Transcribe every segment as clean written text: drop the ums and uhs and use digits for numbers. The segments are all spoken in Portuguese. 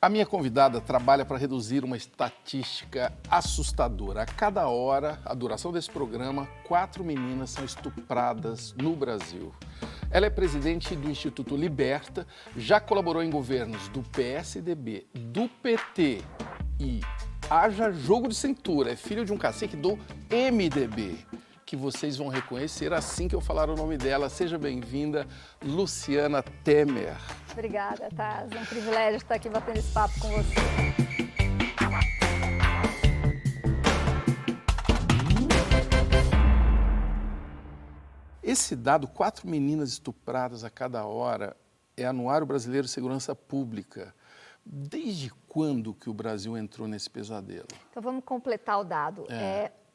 A minha convidada trabalha para reduzir uma estatística assustadora. A cada hora, a duração desse programa, 4 meninas são estupradas no Brasil. Ela é presidente do Instituto Liberta, já colaborou em governos do PSDB, do PT e haja jogo de cintura. É filho de um cacique do MDB, que vocês vão reconhecer assim que eu falar o nome dela. Seja bem-vinda, Luciana Temer. Obrigada, Taz. É um privilégio estar aqui batendo esse papo com você. Esse dado, 4 meninas estupradas a cada hora, é Anuário Brasileiro de Segurança Pública. Desde quando que o Brasil entrou nesse pesadelo? Então vamos completar o dado.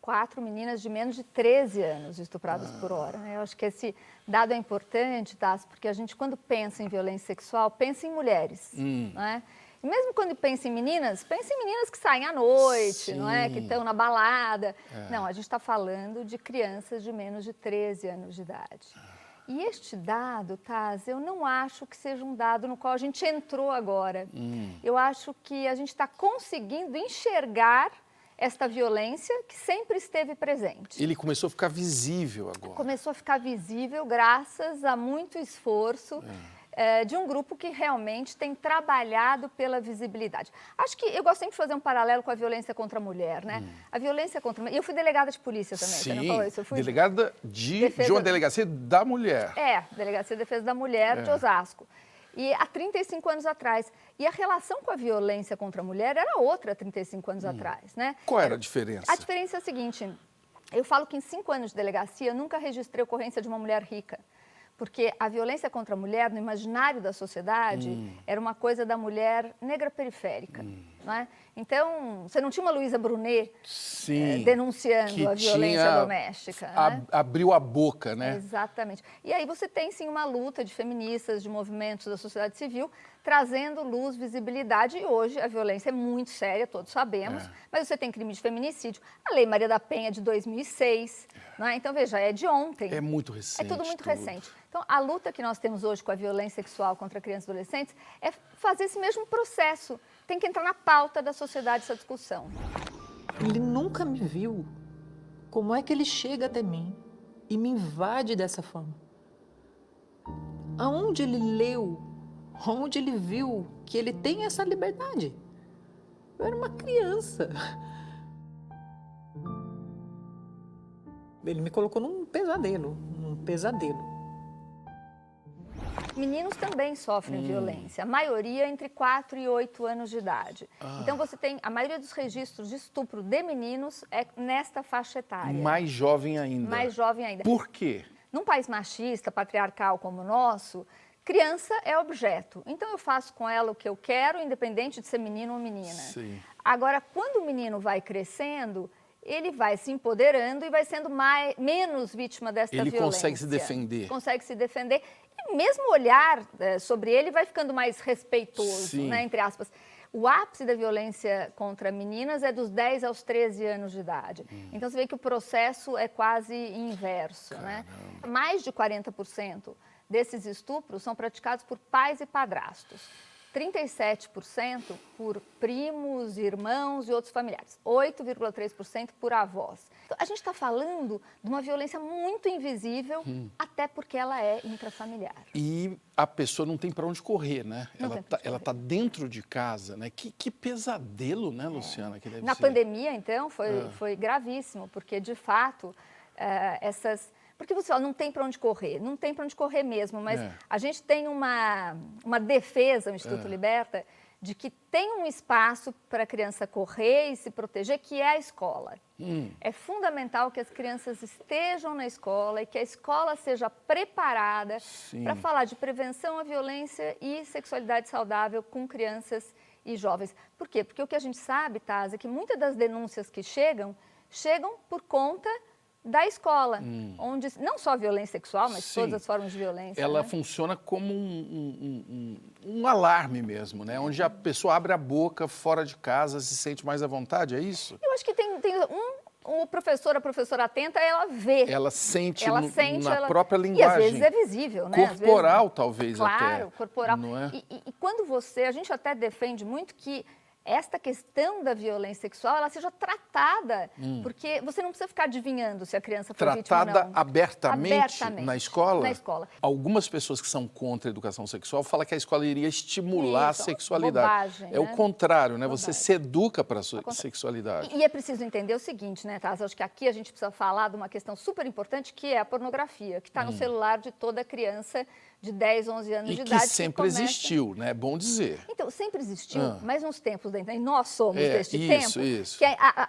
4 meninas de menos de 13 anos estupradas por hora. Eu acho que esse dado é importante, Taz, porque a gente, quando pensa em violência sexual, pensa em mulheres, não é? E mesmo quando pensa em meninas que saem à noite, não é? Que estão na balada. Não, a gente está falando de crianças de menos de 13 anos de idade. E este dado, Taz, eu não acho que seja um dado no qual a gente entrou agora. Eu acho que a gente está conseguindo enxergar esta violência que sempre esteve presente. Ele começou a ficar visível agora. Começou a ficar visível graças a muito esforço de um grupo que realmente tem trabalhado pela visibilidade. Acho que eu gosto sempre de fazer um paralelo com a violência contra a mulher, né? A violência contra a mulher... Eu fui delegada de polícia também, Sim, você não falou isso? Eu fui delegada de uma delegacia da mulher. Delegacia de Defesa da Mulher de Osasco. E há 35 anos atrás. E a relação com a violência contra a mulher era outra há 35 anos atrás, né? Qual era a diferença? A diferença é a seguinte, eu falo que em 5 anos de delegacia eu nunca registrei a ocorrência de uma mulher rica. Porque a violência contra a mulher, no imaginário da sociedade, era uma coisa da mulher negra periférica, não é? Então, você não tinha uma Luísa Brunet denunciando a violência doméstica. Né? Abriu a boca, né? Exatamente. E aí você tem, sim, uma luta de feministas, de movimentos da sociedade civil, trazendo luz, visibilidade. E hoje a violência é muito séria, todos sabemos, mas você tem crime de feminicídio. A Lei Maria da Penha de 2006, não é? Então, veja, é de ontem. É muito recente. É tudo muito recente. Então, a luta que nós temos hoje com a violência sexual contra crianças e adolescentes é fazer esse mesmo processo. Tem que entrar na pauta da sociedade essa discussão. Ele nunca me viu. Como é que ele chega até mim e me invade dessa forma? Aonde ele leu, onde ele viu que ele tem essa liberdade? Eu era uma criança. Ele me colocou num pesadelo. Meninos também sofrem violência, a maioria entre 4 e 8 anos de idade. Então você tem, a maioria dos registros de estupro de meninos é nesta faixa etária. Mais jovem ainda. Mais jovem ainda. Por quê? Num país machista, patriarcal como o nosso, criança é objeto. Então eu faço com ela o que eu quero, independente de ser menino ou menina. Sim. Agora, quando o menino vai crescendo, ele vai se empoderando e vai sendo menos vítima desta violência. Ele consegue se defender. Consegue se defender. E mesmo o olhar sobre ele vai ficando mais respeitoso, né, entre aspas. O ápice da violência contra meninas é dos 10 aos 13 anos de idade. Então, você vê que o processo é quase inverso, né? Mais de 40% desses estupros são praticados por pais e padrastos. 37% por primos, irmãos e outros familiares. 8,3% por avós. Então, a gente está falando de uma violência muito invisível, até porque ela é intrafamiliar. E a pessoa não tem para onde correr, né? Ela tá dentro de casa, né? Que pesadelo, né, Luciana? Que deve Na ser. pandemia, então, foi gravíssimo, porque, de fato, Porque você fala, não tem para onde correr, não tem para onde correr mesmo, mas a gente tem uma defesa, o Instituto Liberta, de que tem um espaço para a criança correr e se proteger, que é a escola. É fundamental que as crianças estejam na escola e que a escola seja preparada para falar de prevenção à violência e sexualidade saudável com crianças e jovens. Por quê? Porque o que a gente sabe, Taz, é que muitas das denúncias que chegam por conta da escola, onde não só a violência sexual, mas todas as formas de violência. Ela né? funciona como um alarme mesmo, né? Onde a pessoa abre a boca fora de casa, se sente mais à vontade, é isso? Eu acho que tem O professor, a professora atenta, ela vê. Ela sente, na própria linguagem. linguagem. E às vezes é visível, né? Corporal, vezes, talvez, claro, até. Claro, corporal. Não é? E quando a gente até defende muito que esta questão da violência sexual, ela seja tratada, porque você não precisa ficar adivinhando se a criança foi vítima ou não. Tratada abertamente na escola? Na escola. Algumas pessoas que são contra a educação sexual falam que a escola iria estimular a sexualidade. Bobagem, é o contrário, né? Bobagem. Você se educa para a sexualidade. E é preciso entender o seguinte, né, Taz? Acho que aqui a gente precisa falar de uma questão super importante, que é a pornografia, que está no celular de toda criança de 10, 11 anos de idade. E que sempre existiu, né? É bom dizer. Então, sempre existiu, mas nos tempos da internet, nós somos deste isso. que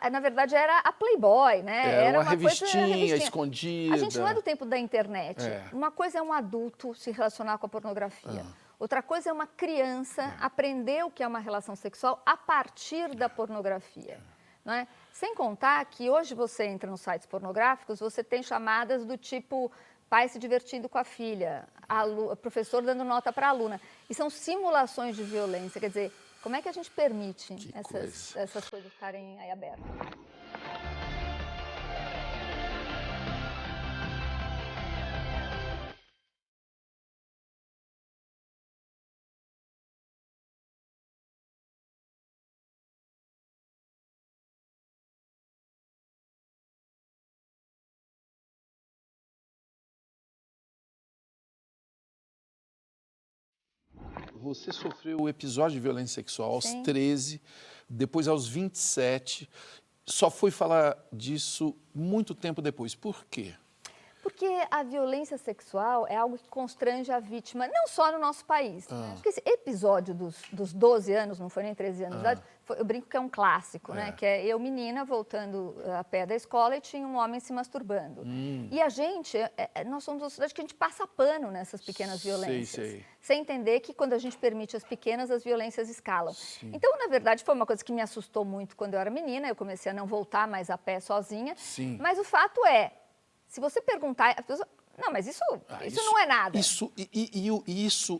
na verdade era a Playboy, né? Era uma revistinha escondida. A gente não é do tempo da internet. Uma coisa é um adulto se relacionar com a pornografia. Outra coisa é uma criança aprender o que é uma relação sexual a partir da pornografia. Não é? Sem contar que hoje você entra nos sites pornográficos, você tem chamadas do tipo pai se divertindo com a filha, professor dando nota para a aluna. E são simulações de violência. Quer dizer, como é que a gente permite essas coisas estarem aí abertas? Você sofreu o episódio de violência sexual aos 13, depois aos 27. Só foi falar disso muito tempo depois. Por quê? Porque a violência sexual é algo que constrange a vítima, não só no nosso país. Porque esse episódio dos 12 anos, não foi nem 13 anos de idade, eu brinco que é um clássico, né? Que é eu, menina, voltando a pé da escola e tinha um homem se masturbando. E a gente, nós somos uma sociedade que a gente passa pano nessas pequenas violências. Sem entender que quando a gente permite as pequenas, as violências escalam. Então, na verdade, foi uma coisa que me assustou muito quando eu era menina. Eu comecei a não voltar mais a pé sozinha. Mas o fato é, se você perguntar, a pessoa, não, mas isso não é nada. Isso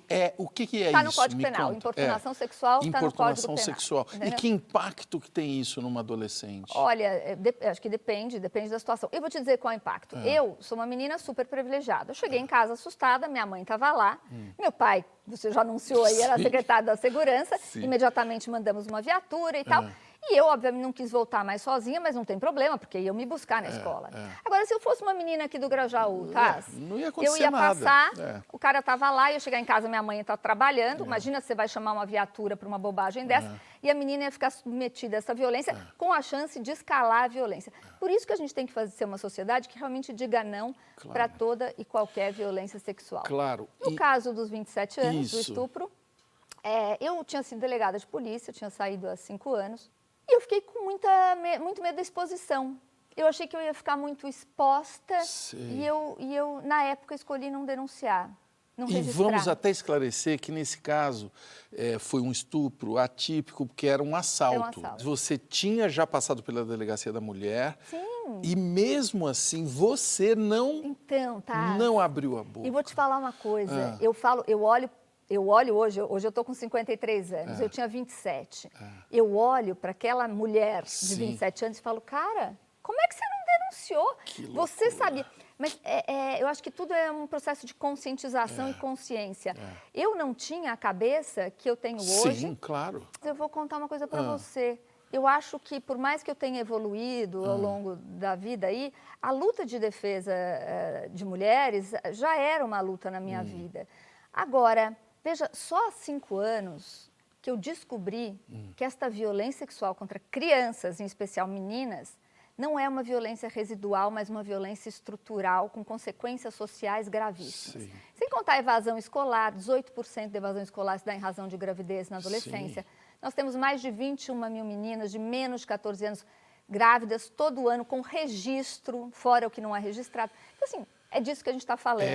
é, o que é isso? Está no Código Penal, importunação sexual está no Código Penal. Importunação sexual. E que impacto que tem isso numa adolescente? Olha, acho que depende da situação. Eu vou te dizer qual é o impacto. Eu sou uma menina super privilegiada. Eu cheguei em casa assustada, minha mãe estava lá, meu pai, você já anunciou aí, era secretário da Segurança, imediatamente mandamos uma viatura e tal. E eu, obviamente, não quis voltar mais sozinha, mas não tem problema, porque iam me buscar na escola. Agora, se eu fosse uma menina aqui do Grajaú, não ia acontecer eu ia passar, nada. O cara estava lá, ia chegar em casa, minha mãe está trabalhando, imagina você vai chamar uma viatura para uma bobagem dessa, e a menina ia ficar submetida a essa violência, com a chance de escalar a violência. Por isso que a gente tem que ser uma sociedade que realmente diga não para toda e qualquer violência sexual. No caso dos 27 anos, do estupro, eu tinha sido delegada de polícia, eu tinha saído há 5 anos, e eu fiquei com muito medo da exposição. Eu achei que eu ia ficar muito exposta e eu, na época, escolhi não denunciar, não registrar. Vamos até esclarecer que, nesse caso, foi um estupro atípico, porque era um assalto. Você tinha já passado pela Delegacia da Mulher. E, mesmo assim, você não abriu a boca. E vou te falar uma coisa. Eu olho hoje eu estou com 53 anos, eu tinha 27. Eu olho para aquela mulher de 27 anos e falo, cara, como é que você não denunciou? Você sabia. Mas eu acho que tudo é um processo de conscientização e consciência. Eu não tinha a cabeça que eu tenho hoje. Sim, claro. Eu vou contar uma coisa para você. Eu acho que, por mais que eu tenha evoluído ao longo da vida aí, a luta de defesa de mulheres já era uma luta na minha vida. Agora, veja, só há 5 anos que eu descobri que esta violência sexual contra crianças, em especial meninas, não é uma violência residual, mas uma violência estrutural com consequências sociais gravíssimas. Sem contar a evasão escolar, 18% de evasão escolar se dá em razão de gravidez na adolescência. Nós temos mais de 21 mil meninas de menos de 14 anos grávidas todo ano com registro, fora o que não é registrado. Então, assim, é disso que a gente está falando.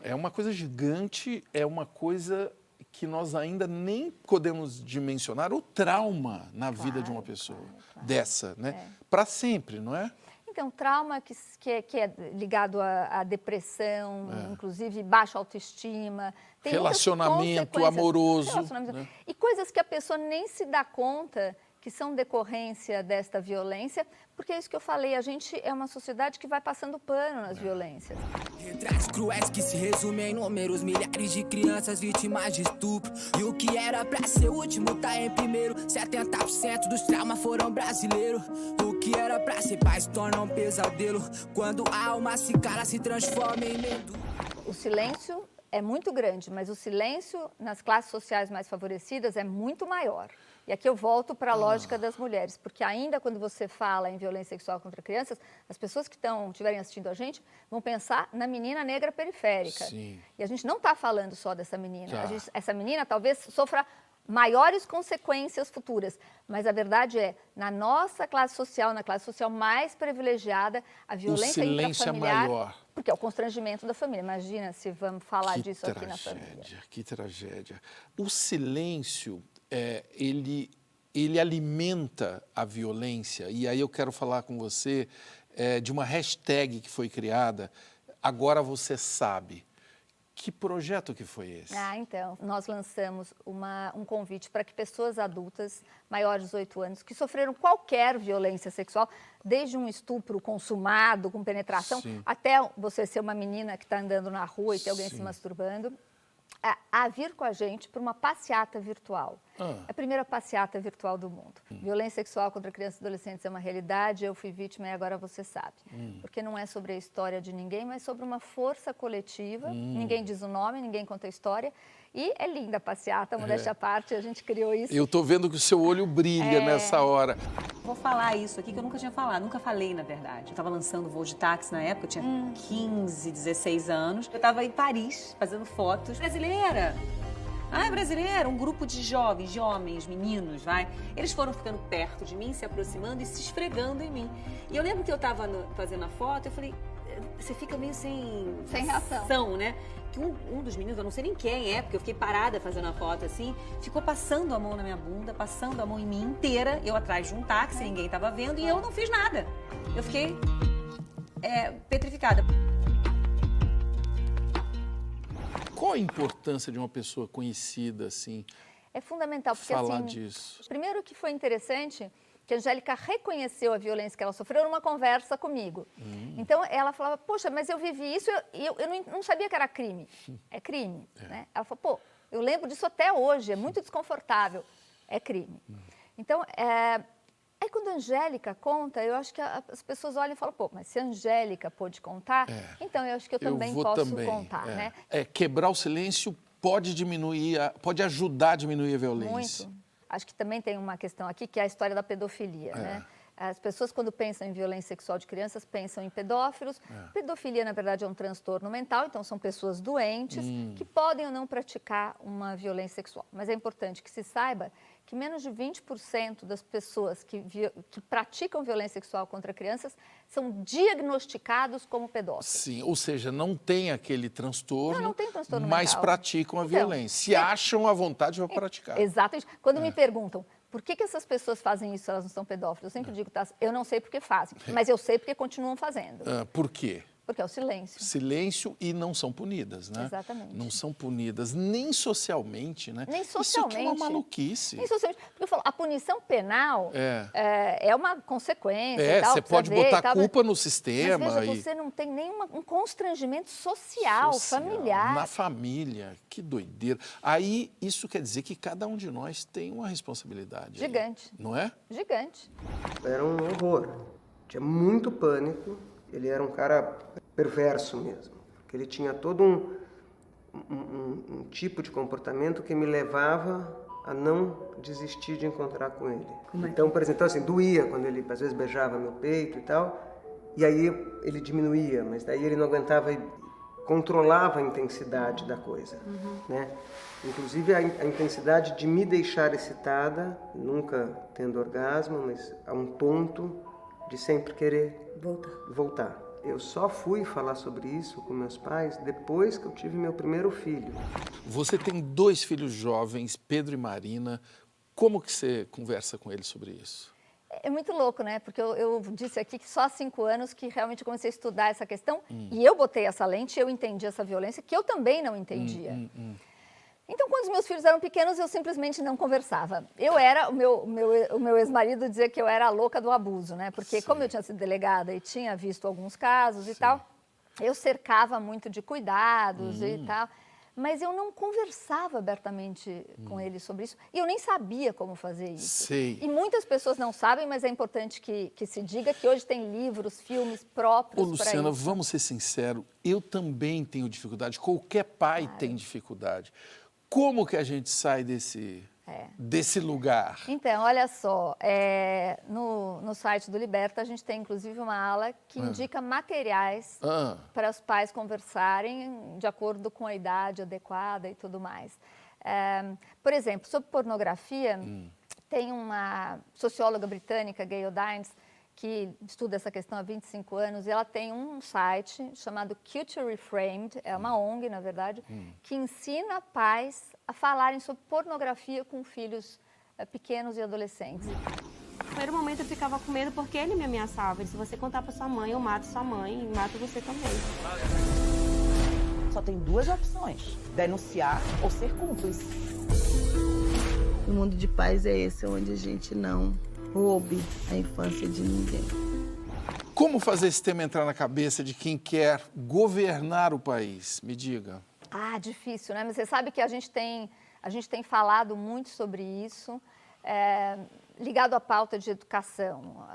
É uma coisa gigante, é uma coisa que nós ainda nem podemos dimensionar o trauma na vida de uma pessoa dessa, né? Para sempre, não é? Então, trauma que é ligado à depressão, inclusive baixa autoestima. Tem relacionamento amoroso. Né? E coisas que a pessoa nem se dá conta que são decorrência desta violência, porque é isso que eu falei, a gente é uma sociedade que vai passando pano nas violências. Retratos cruéis que se resumem em números, milhares de crianças vítimas de estupro. E o que era pra ser o último tá em primeiro, 70% dos traumas foram brasileiros. O que era pra ser paz torna um pesadelo, quando a alma se cala se transforma em medo. O silêncio é muito grande, mas o silêncio nas classes sociais mais favorecidas é muito maior. E aqui eu volto para a lógica das mulheres, porque ainda quando você fala em violência sexual contra crianças, as pessoas que estiverem assistindo a gente vão pensar na menina negra periférica. Sim. E a gente não está falando só dessa menina. Tá. Essa menina talvez sofra maiores consequências futuras, mas a verdade é, na nossa classe social, na classe social mais privilegiada, a violência intrafamiliar... é maior. Porque é o constrangimento da família. Imagina se vamos falar disso tragédia, aqui na família. Que tragédia. O silêncio, ele alimenta a violência. E aí eu quero falar com você de uma hashtag que foi criada, Agora Você Sabe. Que projeto que foi esse? Então, nós lançamos um convite para que pessoas adultas, maiores de 18 anos, que sofreram qualquer violência sexual, desde um estupro consumado, com penetração, Sim. até você ser uma menina que está andando na rua e ter alguém Sim. se masturbando, a vir com a gente para uma passeata virtual. É a primeira passeata virtual do mundo. Violência sexual contra crianças e adolescentes é uma realidade, eu fui vítima e agora você sabe. Porque não é sobre a história de ninguém, mas sobre uma força coletiva. Ninguém diz o nome, ninguém conta a história. E é linda a passeata, modéstia à parte, a gente criou isso. Eu estou vendo que o seu olho brilha nessa hora. Vou falar isso aqui que eu nunca tinha falado, nunca falei, na verdade. Eu estava lançando voo de táxi na época, eu tinha 15, 16 anos. Eu estava em Paris, fazendo fotos. Brasileira! Brasileira! Um grupo de jovens, de homens, meninos, Eles foram ficando perto de mim, se aproximando e se esfregando em mim. E eu lembro que eu estava fazendo a foto, eu falei, você fica meio sem reação, né? Que um dos meninos, eu não sei nem quem é, porque eu fiquei parada fazendo a foto assim, ficou passando a mão na minha bunda, passando a mão em mim inteira, eu atrás de um táxi, ninguém estava vendo, e eu não fiz nada. Eu fiquei petrificada. Qual a importância de uma pessoa conhecida, assim, É fundamental, porque falar assim, disso? primeiro que foi interessante, que a Angélica reconheceu a violência que ela sofreu numa conversa comigo. Então, ela falava, poxa, mas eu vivi isso e eu não sabia que era crime. É crime, né? Ela falou, eu lembro disso até hoje, é muito desconfortável. É crime. Então, aí quando a Angélica conta, eu acho que as pessoas olham e falam, mas se a Angélica pôde contar, então eu acho que eu também posso contar, né? Quebrar o silêncio pode pode ajudar a diminuir a violência. Muito. Acho que também tem uma questão aqui, que é a história da pedofilia, né? As pessoas, quando pensam em violência sexual de crianças, pensam em pedófilos. Pedofilia, na verdade, é um transtorno mental, então são pessoas doentes que podem ou não praticar uma violência sexual. Mas é importante que se saiba que menos de 20% das pessoas que praticam violência sexual contra crianças são diagnosticados como pedófilos. Sim, ou seja, não tem aquele transtorno, não tem transtorno mas mental. Praticam a violência. Se acham à vontade para praticar. Exatamente. Quando me perguntam por que essas pessoas fazem isso, elas não são pedófilas, eu sempre digo, eu não sei por que fazem, mas eu sei porque continuam fazendo. Por quê? Porque é o silêncio. Silêncio e não são punidas, né? Exatamente. Não são punidas nem socialmente, né? Nem socialmente. Isso aqui é uma maluquice. Nem socialmente. Porque eu falo, a punição penal é uma consequência e tal. Você pode botar culpa no sistema. Mas veja, você não tem nenhum constrangimento social, familiar. Na família, que doideira. Aí, isso quer dizer que cada um de nós tem uma responsabilidade. Gigante. Aí, não é? Gigante. Era um horror. Tinha muito pânico. Ele era um cara perverso mesmo, porque ele tinha todo um tipo de comportamento que me levava a não desistir de encontrar com ele. Então, por exemplo, assim, doía quando ele às vezes beijava meu peito e tal, e aí ele diminuía, mas daí ele não aguentava e controlava a intensidade da coisa, né? Inclusive a intensidade de me deixar excitada, nunca tendo orgasmo, mas a um ponto de sempre querer voltar. Eu só fui falar sobre isso com meus pais depois que eu tive meu primeiro filho. Você tem 2 filhos jovens, Pedro e Marina. Como que você conversa com eles sobre isso? É muito louco, né? Porque eu disse aqui que só há 5 anos que realmente comecei a estudar essa questão e eu botei essa lente, eu entendi essa violência que eu também não entendia. Então, quando os meus filhos eram pequenos, eu simplesmente não conversava. O meu ex-marido dizia que eu era a louca do abuso, né? Porque como eu tinha sido delegada e tinha visto alguns casos e tal, eu cercava muito de cuidados e tal. Mas eu não conversava abertamente com ele sobre isso. E eu nem sabia como fazer isso. Sei. E muitas pessoas não sabem, mas é importante que se diga que hoje tem livros, filmes próprios para isso. Luciana, vamos ser sinceros, eu também tenho dificuldade, qualquer pai tem dificuldade. Como que a gente sai desse lugar? Então, olha só, no site do Liberta, a gente tem inclusive uma ala que indica materiais para os pais conversarem de acordo com a idade adequada e tudo mais. Por exemplo, sobre pornografia, tem uma socióloga britânica, Gayle Dines, que estuda essa questão há 25 anos, e ela tem um site chamado Culture Reframed, é uma ONG, na verdade, que ensina pais a falarem sobre pornografia com filhos pequenos e adolescentes. No primeiro momento eu ficava com medo porque ele me ameaçava. Ele disse, se você contar para sua mãe, eu mato sua mãe e mato você também. Só tem duas opções, denunciar ou ser cúmplice. O mundo de paz é esse, onde a gente não roube a infância de ninguém. Como fazer esse tema entrar na cabeça de quem quer governar o país? Me diga. Difícil, né? Mas você sabe que a gente tem falado muito sobre isso, ligado à pauta de educação.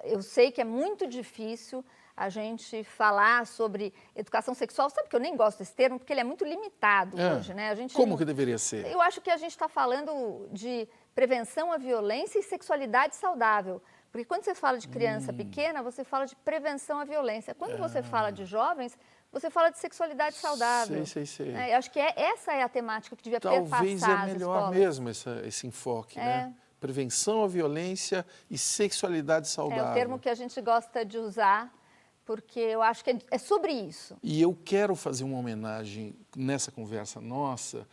Eu sei que é muito difícil a gente falar sobre educação sexual. Sabe que eu nem gosto desse termo, porque ele é muito limitado hoje, né? Como que deveria ser? Eu acho que a gente está falando de prevenção à violência e sexualidade saudável. Porque quando você fala de criança pequena, você fala de prevenção à violência. Quando você fala de jovens, você fala de sexualidade saudável. Sei. Eu acho que essa é a temática que devia perpassar Talvez é melhor escolas. mesmo esse enfoque, né? Prevenção à violência e sexualidade saudável. É o termo que a gente gosta de usar, porque eu acho que é sobre isso. E eu quero fazer uma homenagem nessa conversa nossa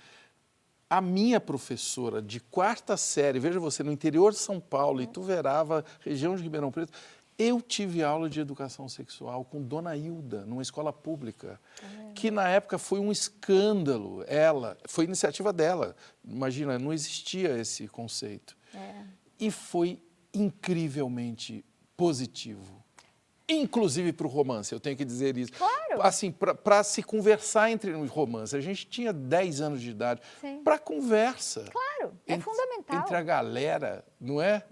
à minha professora de 4ª série, veja você, no interior de São Paulo, Ituverava, região de Ribeirão Preto, eu tive aula de educação sexual com Dona Hilda, numa escola pública, que na época foi um escândalo. Foi iniciativa dela, imagina, não existia esse conceito. E foi incrivelmente positivo. Inclusive para o romance, eu tenho que dizer isso. Claro! Assim, para se conversar entre romances. A gente tinha 10 anos de idade. Para conversa. Claro, é fundamental. Entre a galera, não é?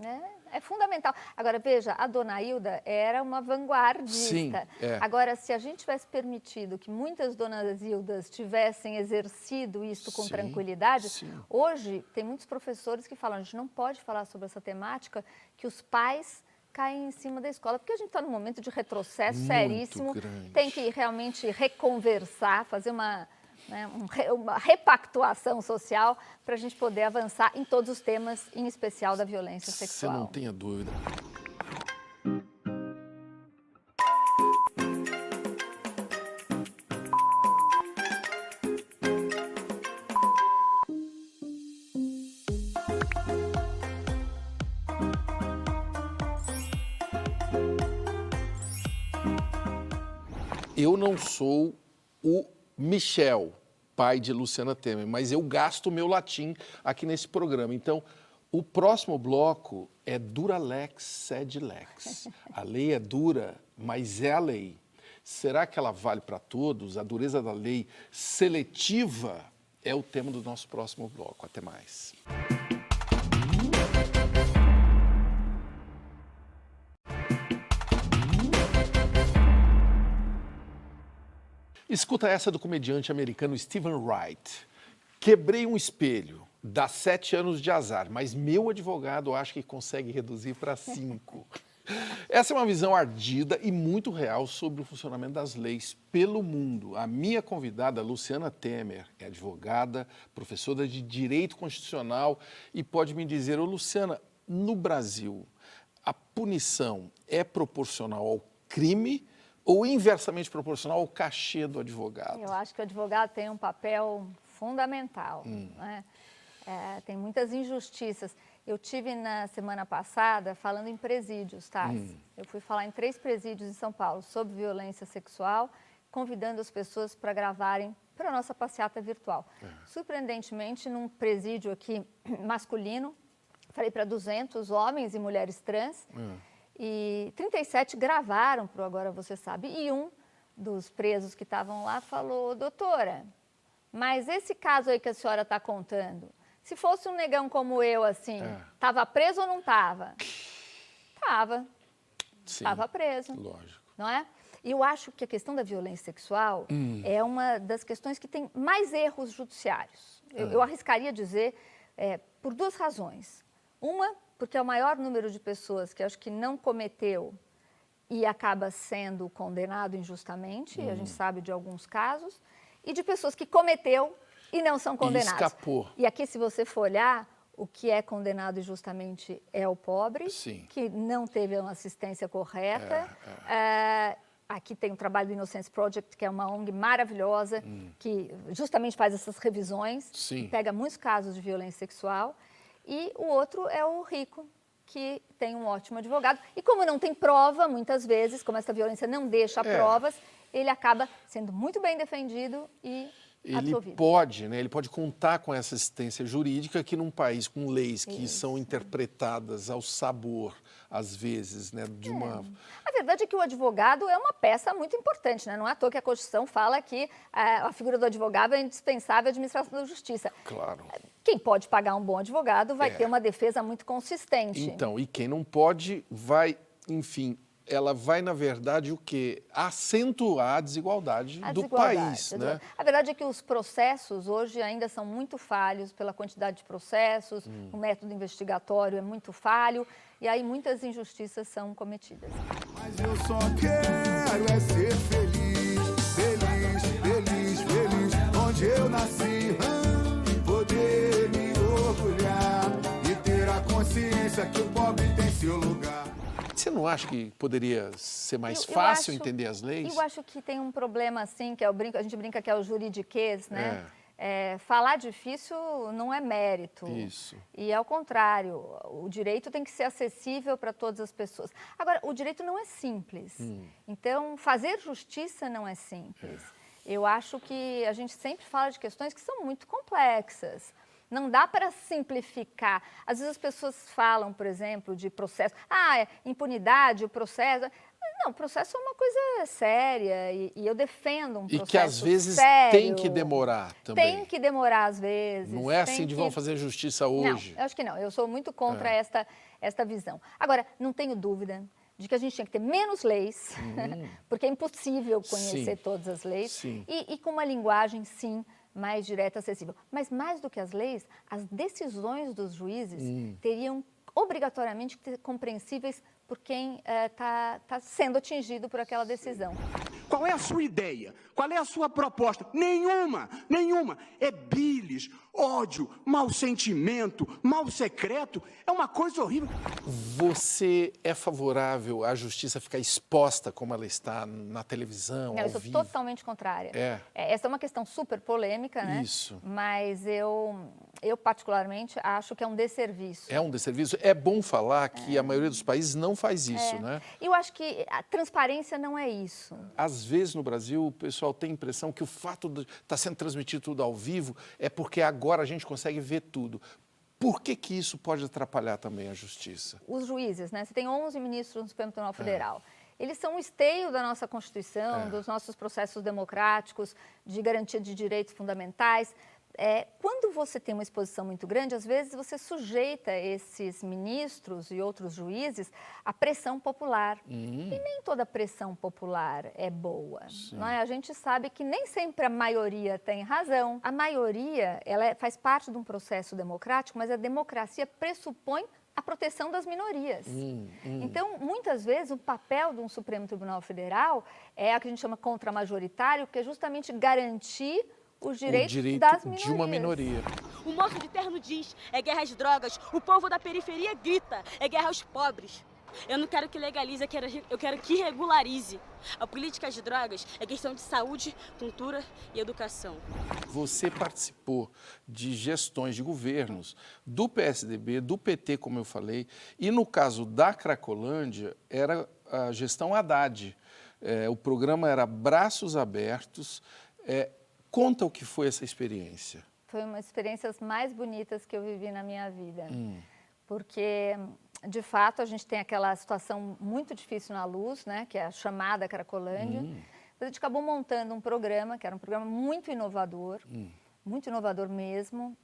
É fundamental. Agora, veja, a Dona Hilda era uma vanguardista. Sim, Agora, se a gente tivesse permitido que muitas Donas Hildas tivessem exercido isso com tranquilidade, hoje tem muitos professores que falam, a gente não pode falar sobre essa temática, que os pais caem em cima da escola, porque a gente está num momento de retrocesso seríssimo, tem que realmente reconversar, fazer uma repactuação social para a gente poder avançar em todos os temas, em especial da violência sexual. Você não tenha dúvida. Eu não sou o Michel, pai de Luciana Temer, mas eu gasto o meu latim aqui nesse programa. Então, o próximo bloco é dura lex sed lex. A lei é dura, mas é a lei. Será que ela vale para todos? A dureza da lei seletiva é o tema do nosso próximo bloco. Até mais. Escuta essa do comediante americano Stephen Wright. Quebrei um espelho, dá 7 anos de azar, mas meu advogado acha que consegue reduzir para 5. Essa é uma visão ardida e muito real sobre o funcionamento das leis pelo mundo. A minha convidada, Luciana Temer, é advogada, professora de Direito Constitucional e pode me dizer, Luciana, no Brasil, a punição é proporcional ao crime ou inversamente proporcional ao cachê do advogado? Eu acho que o advogado tem um papel fundamental, né? Tem muitas injustiças. Eu tive na semana passada falando em presídios, tá? Eu fui falar em 3 presídios em São Paulo sobre violência sexual, convidando as pessoas para gravarem para a nossa passeata virtual. Surpreendentemente, num presídio aqui masculino, falei para 200 homens e mulheres trans, e 37 gravaram para o Agora Você Sabe. E um dos presos que estavam lá falou: doutora, mas esse caso aí que a senhora está contando, se fosse um negão como eu, assim, estava preso ou não estava? Estava. Estava preso. Lógico. Não é? E eu acho que a questão da violência sexual é uma das questões que tem mais erros judiciários. Eu arriscaria dizer por duas razões. Uma, porque é o maior número de pessoas que acho que não cometeu e acaba sendo condenado injustamente, e a gente sabe de alguns casos, e de pessoas que cometeu e não são condenadas. E escapou. E aqui, se você for olhar, o que é condenado injustamente é o pobre, que não teve uma assistência correta. Aqui tem o trabalho do Innocence Project, que é uma ONG maravilhosa, que justamente faz essas revisões, pega muitos casos de violência sexual. E o outro é o rico, que tem um ótimo advogado. E como não tem prova, muitas vezes, como essa violência não deixa provas, ele acaba sendo muito bem defendido e absolvido. Ele pode contar com essa assistência jurídica que num país com leis que são interpretadas ao sabor, às vezes, né, de uma... A verdade é que o advogado é uma peça muito importante, né? Não é à toa que a Constituição fala que a figura do advogado é indispensável à administração da justiça. Claro. Quem pode pagar um bom advogado vai ter uma defesa muito consistente. Então, e quem não pode vai, enfim, ela vai, na verdade, o quê? Acentuar a desigualdade do país, né? A verdade é que os processos hoje ainda são muito falhos pela quantidade de processos, o método investigatório é muito falho, e aí muitas injustiças são cometidas. Mas eu só quero é ser feliz, feliz, feliz, feliz, onde eu nasci, poder me orgulhar e ter a consciência que o pobre tem seu lugar. Você não acha que poderia ser mais fácil entender as leis? Eu acho que tem um problema, assim, que é a gente brinca que é o juridiquês, né? Falar difícil não é mérito. Isso. E ao contrário, o direito tem que ser acessível para todas as pessoas. Agora, o direito não é simples. Então, fazer justiça não é simples. Eu acho que a gente sempre fala de questões que são muito complexas. Não dá para simplificar. Às vezes as pessoas falam, por exemplo, de processo. Impunidade, o processo... Não, o processo é uma coisa séria e eu defendo um processo sério. E que às vezes tem que demorar também. Tem que demorar às vezes. Não é assim de vão fazer justiça hoje. Não, eu acho que não. Eu sou muito contra esta visão. Agora, não tenho dúvida de que a gente tinha que ter menos leis, porque é impossível conhecer todas as leis. E com uma linguagem, mais direta e acessível. Mas mais do que as leis, as decisões dos juízes teriam obrigatoriamente que ser compreensíveis por quem está sendo atingido por aquela decisão. Qual é a sua ideia? Qual é a sua proposta? Nenhuma, nenhuma. É bilis, ódio, mau sentimento, mal secreto. É uma coisa horrível. Você é favorável à justiça ficar exposta como ela está na televisão, Não, eu sou totalmente contrária. Essa é uma questão super polêmica, né? Isso. Mas eu particularmente acho que é um desserviço. É um desserviço. É bom falar que a maioria dos países não faz isso, né? Eu acho que a transparência não é isso. Às vezes no Brasil o pessoal tem a impressão que o fato de estar sendo transmitido tudo ao vivo é porque agora a gente consegue ver tudo. Por que isso pode atrapalhar também a justiça? Os juízes, né? Você tem 11 ministros no Supremo Tribunal Federal. Eles são o esteio da nossa Constituição, dos nossos processos democráticos, de garantia de direitos fundamentais. Quando você tem uma exposição muito grande, às vezes você sujeita esses ministros e outros juízes à pressão popular. E nem toda pressão popular é boa. Não é? A gente sabe que nem sempre a maioria tem razão. A maioria faz parte de um processo democrático, mas a democracia pressupõe a proteção das minorias. Então, muitas vezes, o papel de um Supremo Tribunal Federal é o que a gente chama contra-majoritário, que é justamente garantir os direitos das minorias. De uma minoria. O moço de terno diz, é guerra às drogas, o povo da periferia grita, é guerra aos pobres. Eu não quero que legalize, eu quero que regularize. A política de drogas é questão de saúde, cultura e educação. Você participou de gestões de governos do PSDB, do PT, como eu falei, e no caso da Cracolândia, era a gestão Haddad. O programa era Braços Abertos. Conta o que foi essa experiência. Foi uma das experiências mais bonitas que eu vivi na minha vida. Porque, de fato, a gente tem aquela situação muito difícil na Luz, né, que é a chamada Cracolândia. A gente acabou montando um programa, que era um programa muito inovador mesmo,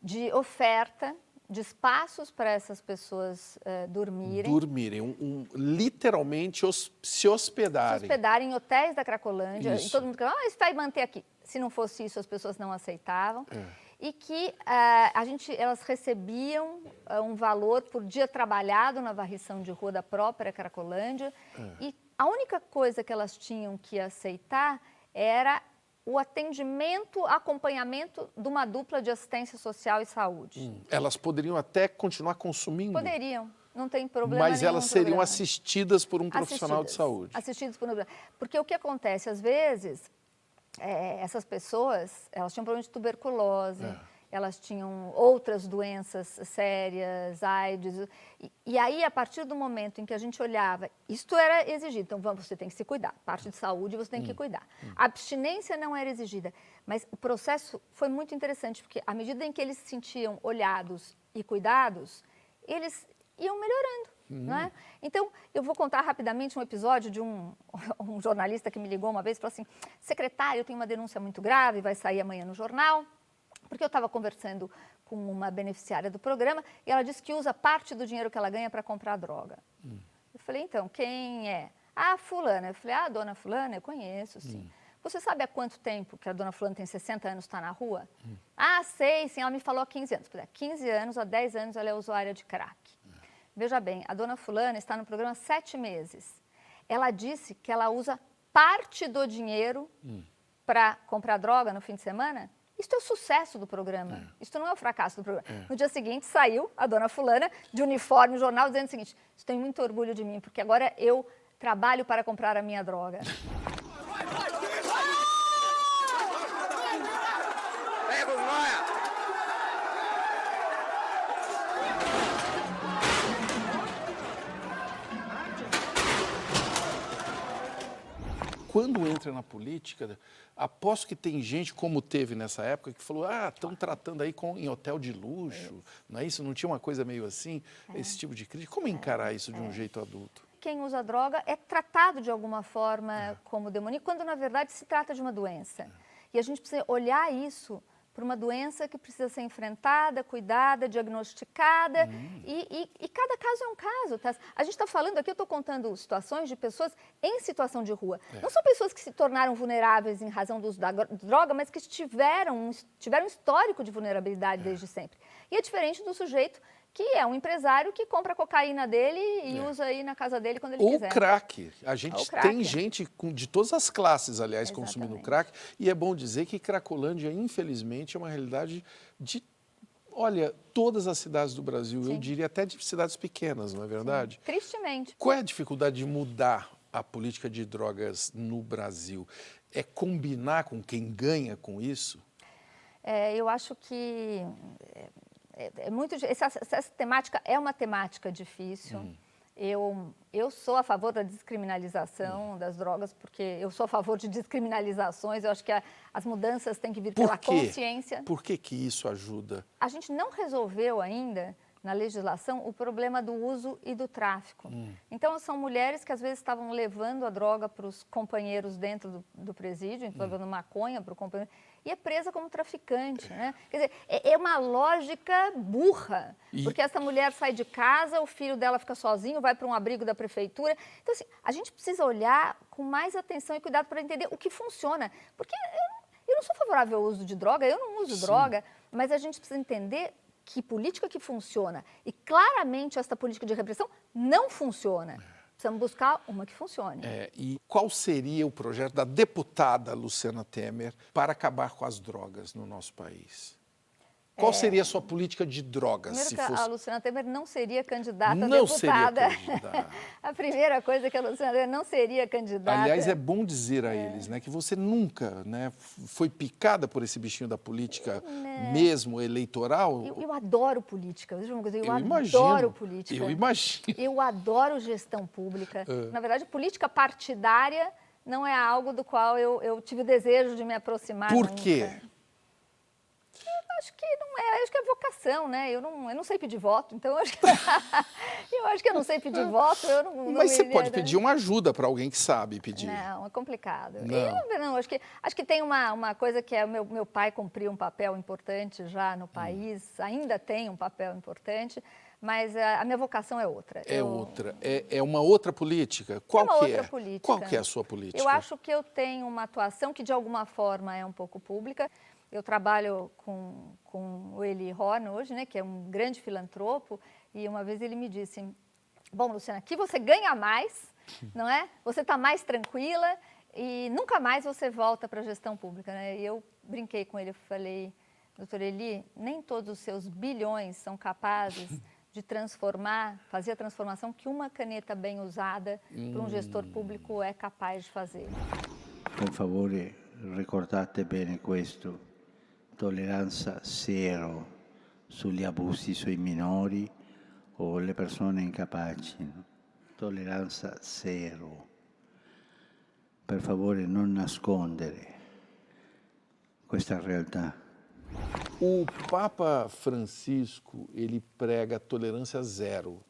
de oferta de espaços para essas pessoas dormirem. Literalmente se hospedarem. Se hospedarem em hotéis da Cracolândia. E todo mundo falava, isso vai manter aqui. Se não fosse isso, as pessoas não aceitavam. E que elas recebiam um valor por dia trabalhado na varrição de rua da própria Cracolândia. E a única coisa que elas tinham que aceitar era o atendimento, acompanhamento de uma dupla de assistência social e saúde. Elas poderiam até continuar consumindo? Poderiam, não tem problema Mas elas seriam assistidas por um profissional de saúde? Assistidas por um... Porque o que acontece, às vezes, essas pessoas, elas tinham problema de tuberculose, elas tinham outras doenças sérias, AIDS. E aí, a partir do momento em que a gente olhava, isto era exigido, então você tem que se cuidar, parte de saúde você tem que cuidar. A abstinência não era exigida, mas o processo foi muito interessante, porque à medida em que eles se sentiam olhados e cuidados, eles iam melhorando. Não é? Então, eu vou contar rapidamente um episódio de um jornalista que me ligou uma vez e falou assim, secretário, eu tenho uma denúncia muito grave, vai sair amanhã no jornal, porque eu estava conversando com uma beneficiária do programa e ela disse que usa parte do dinheiro que ela ganha para comprar droga. Eu falei, então, quem é? Ah, fulana. Eu falei, a dona fulana, eu conheço, sim. Você sabe há quanto tempo que a dona fulana tem 60 anos, está na rua? Ah, sei, sim, ela me falou há 15 anos. Eu falei, há 15 anos, há 10 anos ela é usuária de crack. Veja bem, a dona fulana está no programa há 7 meses. Ela disse que ela usa parte do dinheiro para comprar droga no fim de semana. Isso é o sucesso do programa, isso não é o fracasso do programa. No dia seguinte, saiu a dona fulana de uniforme no jornal dizendo o seguinte, tenho muito orgulho de mim, porque agora eu trabalho para comprar a minha droga. Quando entra na política, aposto que tem gente, como teve nessa época, que falou, estão tratando aí em hotel de luxo, não é isso? Não tinha uma coisa meio assim, esse tipo de crítica? Como encarar isso de um jeito adulto? Quem usa droga é tratado de alguma forma como demoníaco, quando na verdade se trata de uma doença. E a gente precisa olhar isso para uma doença que precisa ser enfrentada, cuidada, diagnosticada, e cada caso é um caso. Tá? A gente está falando aqui, eu estou contando situações de pessoas em situação de rua. Não são pessoas que se tornaram vulneráveis em razão do uso da droga, mas que tiveram um histórico de vulnerabilidade desde sempre. E é diferente do sujeito que é um empresário que compra a cocaína dele e usa aí na casa dele quando ele quiser. Ou crack. A gente tem gente de todas as classes, aliás, consumindo crack. E é bom dizer que Cracolândia, infelizmente, é uma realidade de, olha, todas as cidades do Brasil. Eu diria até de cidades pequenas, não é verdade? Sim. Tristemente. Qual é a dificuldade de mudar a política de drogas no Brasil? É combinar com quem ganha com isso? Eu acho que... essa temática é uma temática difícil. Eu sou a favor da descriminalização das drogas, porque eu sou a favor de descriminalizações. Eu acho que as mudanças têm que vir pela consciência. Por que isso ajuda? A gente não resolveu ainda, na legislação, o problema do uso e do tráfico. Então, são mulheres que às vezes estavam levando a droga para os companheiros dentro do presídio, levando maconha para o companheiro, e é presa como traficante, né? Quer dizer, é uma lógica burra, porque essa mulher sai de casa, o filho dela fica sozinho, vai para um abrigo da prefeitura. Então, assim, a gente precisa olhar com mais atenção e cuidado para entender o que funciona, porque eu não sou favorável ao uso de droga, eu não uso droga, mas a gente precisa entender que política que funciona. E claramente esta política de repressão não funciona. Precisamos buscar uma que funcione. E qual seria o projeto da deputada Luciana Temer para acabar com as drogas no nosso país? Qual seria a sua política de drogas? Primeiro, a Luciana Temer não seria candidata a deputada. A primeira coisa é que a Luciana Temer não seria candidata. Aliás, é bom dizer a eles, né, que você nunca, né, foi picada por esse bichinho da política mesmo eleitoral. Eu adoro política. Deixa eu dizer, eu imagino, adoro política. Eu imagino. Eu adoro gestão pública. Na verdade, política partidária não é algo do qual eu tive o desejo de me aproximar. Por nunca. quê? Acho que não é, acho que é vocação, né? Eu não sei pedir voto, então eu acho que eu não sei pedir voto. Mas você pode pedir uma ajuda para alguém que sabe pedir. Não, é complicado. Não. Acho que tem uma coisa que é meu pai cumpriu um papel importante já no país, ainda tem um papel importante, mas a minha vocação é outra. É uma outra política? Qual que é? Outra política. Qual que é a sua política? Eu acho que eu tenho uma atuação que de alguma forma é um pouco pública. Eu trabalho com o Eli Horn hoje, né, que é um grande filantropo, e uma vez ele me disse, bom, Luciana, aqui você ganha mais, não é? Você está mais tranquila e nunca mais você volta para a gestão pública, né? E eu brinquei com ele, eu falei, doutor Eli, nem todos os seus bilhões são capazes de fazer a transformação que uma caneta bem usada por um gestor público é capaz de fazer. Per favore, ricordate bene questo. Tolleranza zero sugli abusi sui minori o le persone incapaci. No? Tolleranza zero. Per favore, non nascondere questa realtà. O Papa Francisco, ele prega tolerância zero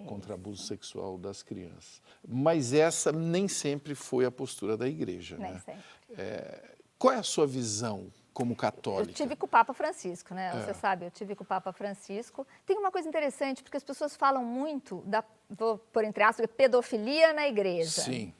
contra abuso sexual das crianças. Mas essa nem sempre foi a postura da igreja, Nem né? sempre. Qual é a sua visão como católica? Eu tive com o Papa Francisco, né? Você sabe, eu tive com o Papa Francisco. Tem uma coisa interessante, porque as pessoas falam muito vou pôr entre aspas, pedofilia na igreja. Sim.